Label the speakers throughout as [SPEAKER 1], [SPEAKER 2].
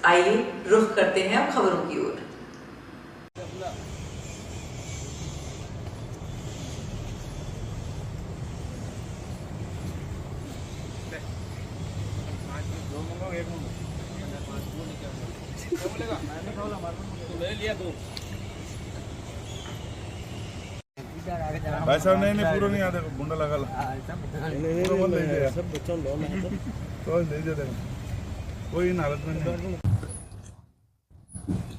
[SPEAKER 1] आइए रुख करते हैं अब खबरों की ओर।
[SPEAKER 2] भाई साहब नहीं पूरा नहीं आता गुंडा लगा सब बच्चों तो ले दे कोई नाराज नहीं।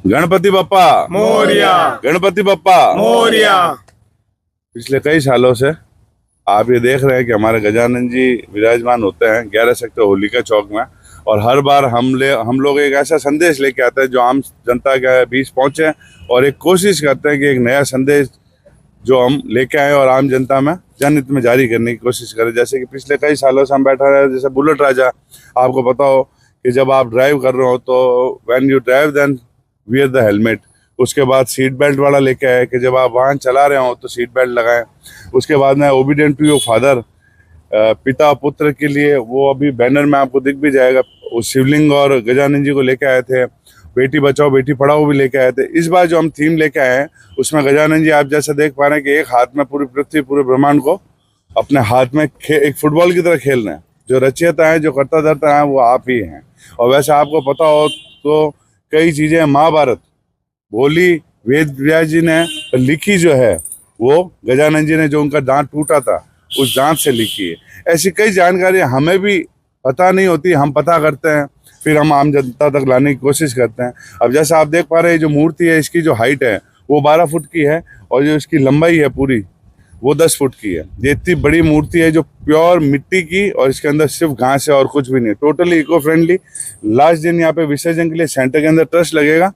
[SPEAKER 2] गणपति बप्पा
[SPEAKER 3] मोरिया,
[SPEAKER 2] गणपति बप्पा
[SPEAKER 3] मोरिया।
[SPEAKER 2] पिछले कई सालों से आप ये देख रहे हैं कि हमारे गजानन जी विराजमान होते हैं 11 सेक्टर होलिका चौक में, और हर बार हम लोग एक ऐसा संदेश लेके आते हैं जो आम जनता के बीच पहुंचे, और एक कोशिश करते हैं कि एक नया संदेश जो हम लेके आए और आम जनता में जनहित में जारी करने की कोशिश करें। जैसे कि पिछले कई सालों से हम बैठा रहे, जैसे बुलेट राजा, आपको पता हो कि जब आप ड्राइव कर रहे हो तो when you drive then wear the helmet. उसके बाद सीट बेल्ट वाला लेके आए कि जब आप वाहन चला रहे हो तो सीट बेल्ट लगाएं। उसके बाद में ओबीडियंट टू योर फादर, पिता पुत्र के लिए, वो अभी बैनर में आपको दिख भी जाएगा, वो शिवलिंग और गजानन जी को लेके आए थे। बेटी बचाओ बेटी पढ़ाओ भी लेके आए थे। इस बार जो हम थीम लेके आए हैं उसमें गजानन जी आप जैसा देख पा रहे हैं कि एक हाथ में पूरी पृथ्वी पूरे ब्रह्मांड को अपने हाथ में एक फुटबॉल की तरह खेल रहे हैं। जो रचयिता है, जो कर्ता धर्ता है, वो आप ही हैं। और वैसे आपको पता हो तो कई चीज़ें महाभारत बोली वेद व्यास जी ने लिखी जो है, वो गजानन जी ने जो उनका दांत टूटा था उस दांत से लिखी है। ऐसी कई जानकारी हमें भी पता नहीं होती, हम पता करते हैं, फिर हम आम जनता तक लाने की कोशिश करते हैं। अब जैसा आप देख पा रहे हैं, जो मूर्ति है इसकी जो हाइट है वो 12 फुट की है, और जो इसकी लंबाई है पूरी वो 10 फुट की है। ये इतनी बड़ी मूर्ति है जो प्योर मिट्टी की, और इसके अंदर सिर्फ घास है और कुछ भी नहीं, टोटली इको फ्रेंडली। लास्ट दिन यहाँ पे विसर्जन के लिए सेंटर के अंदर ट्रस्ट लगेगा,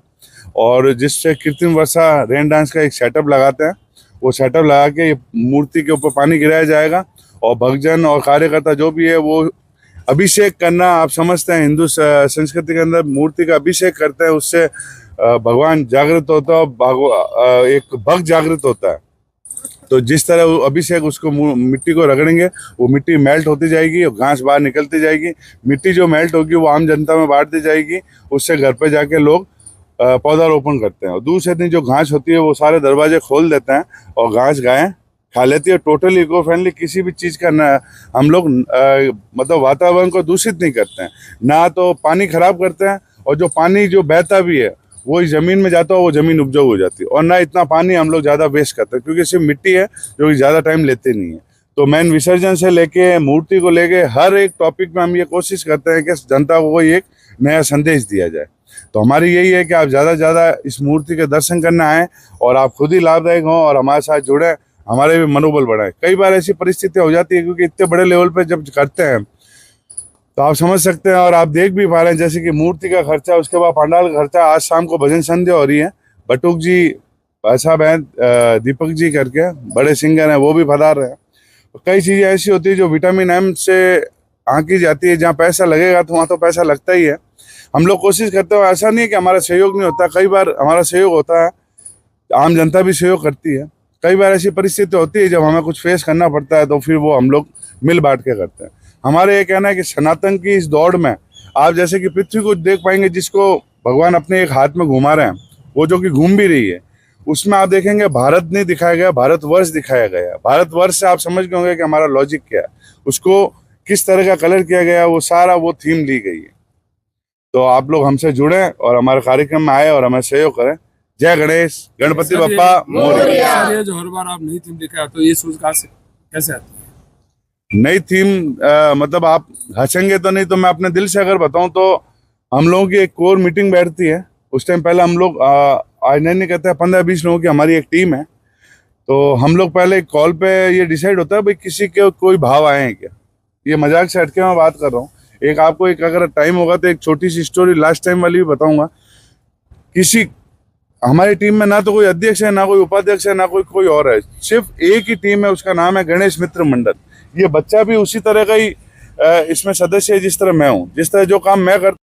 [SPEAKER 2] और जिससे कृत्रिम वर्षा रेन डांस का एक सेटअप लगाते हैं, वो सेटअप लगा के मूर्ति के ऊपर पानी गिराया जाएगा, और भक्तजन और कार्यकर्ता जो भी है वो अभिषेक करना, आप समझते हैं हिंदू संस्कृति के अंदर मूर्ति का अभिषेक करते हैं, उससे भगवान जागृत होता है, एक भक्त जागृत होता है। तो जिस तरह वो अभिषेक उसको मिट्टी को रगड़ेंगे, वो मिट्टी मेल्ट होती जाएगी और घास बाहर निकलती जाएगी। मिट्टी जो मेल्ट होगी वो आम जनता में बांट दी जाएगी, उससे घर पे जाके लोग पौधारोपण करते हैं। और दूसरे दिन जो घास होती है वो सारे दरवाजे खोल देते हैं और घास गायें खा लेती है। टोटली इको फ्रेंडली, किसी भी चीज़ का ना हम लोग मतलब वातावरण को दूषित नहीं करते हैं, ना तो पानी खराब करते हैं, और जो पानी जो बहता भी है वो इस ज़मीन में जाता है, वो ज़मीन उपजाऊ हो जाती है, और ना इतना पानी हम लोग ज़्यादा वेस्ट करते हैं, क्योंकि सिर्फ मिट्टी है जो कि ज़्यादा टाइम लेते नहीं है। तो मेन विसर्जन से लेके मूर्ति को लेके हर एक टॉपिक में हम ये कोशिश करते हैं कि जनता को कोई एक नया संदेश दिया जाए। तो हमारी यही है कि आप ज़्यादा से ज़्यादा इस मूर्ति के दर्शन करने आएँ, और आप खुद ही लाभदायक हों और हमारे साथ जुड़ें, हमारे भी मनोबल बढ़ाए। कई बार ऐसी परिस्थितियाँ हो जाती है, क्योंकि इतने बड़े लेवल पे जब करते हैं तो आप समझ सकते हैं, और आप देख भी पा रहे हैं, जैसे कि मूर्ति का खर्चा, उसके बाद पंडाल का खर्चा। आज शाम को भजन संध्या हो रही है, बटुक जी भाई साहब हैं, दीपक जी करके बड़े सिंगर हैं, वो भी पधार रहे हैं। कई चीज़ें ऐसी होती है जो विटामिन एम से आंकी जाती है, जहाँ पैसा लगेगा तो वहाँ तो पैसा लगता ही है। हम लोग कोशिश करते हैं, ऐसा नहीं है कि हमारा सहयोग नहीं होता, कई बार हमारा सहयोग होता है, आम जनता भी सहयोग करती है। कई बार ऐसी परिस्थिति होती है जब हमें कुछ फेस करना पड़ता है, तो फिर वो हम लोग मिल बांट के करते हैं। हमारे ये कहना है कि सनातन की इस दौड़ में आप जैसे कि पृथ्वी को देख पाएंगे, जिसको भगवान अपने एक हाथ में घुमा रहे हैं, वो जो कि घूम भी रही है, उसमें आप देखेंगे भारत नहीं दिखाया गया, भारतवर्ष दिखाया गया। भारतवर्ष से आप समझ गए होंगे कि हमारा लॉजिक क्या है, उसको किस तरह का कलर किया गया, वो सारा वो थीम ली गई है। तो आप लोग हमसे जुड़ें और हमारे कार्यक्रम में आए और हमें सहयोग करें। जय गणेश, गणपति बप्पा मोरिया।
[SPEAKER 3] ये जो हर बार आप नई थीम लेकर आते हो, ये सोच कहाँ से कैसे आती है?
[SPEAKER 2] नई थीम मतलब आप हंसेंगे तो नहीं, तो मैं अपने दिल से अगर बताऊं तो हम लोगों की एक कोर मीटिंग बैठती है। उस टाइम पहले हम लोग आज नहीं कहते हैं, 15-20 लोगों की हमारी एक टीम है। तो हम लोग पहले एक कॉल पे ये डिसाइड होता है भाई किसी के कोई भाव आए हैं क्या। ये मजाक से हटके मैं बात कर रहा हूँ। एक आपको एक अगर टाइम होगा तो एक छोटी सी स्टोरी लास्ट टाइम वाली भी बताऊंगा। किसी हमारी टीम में ना तो कोई अध्यक्ष है, ना कोई उपाध्यक्ष है, ना कोई और है, सिर्फ एक ही टीम है, उसका नाम है गणेश मित्र मंडल। ये बच्चा भी उसी तरह का ही इसमें सदस्य है जिस तरह मैं हूँ, जिस तरह जो काम मैं करता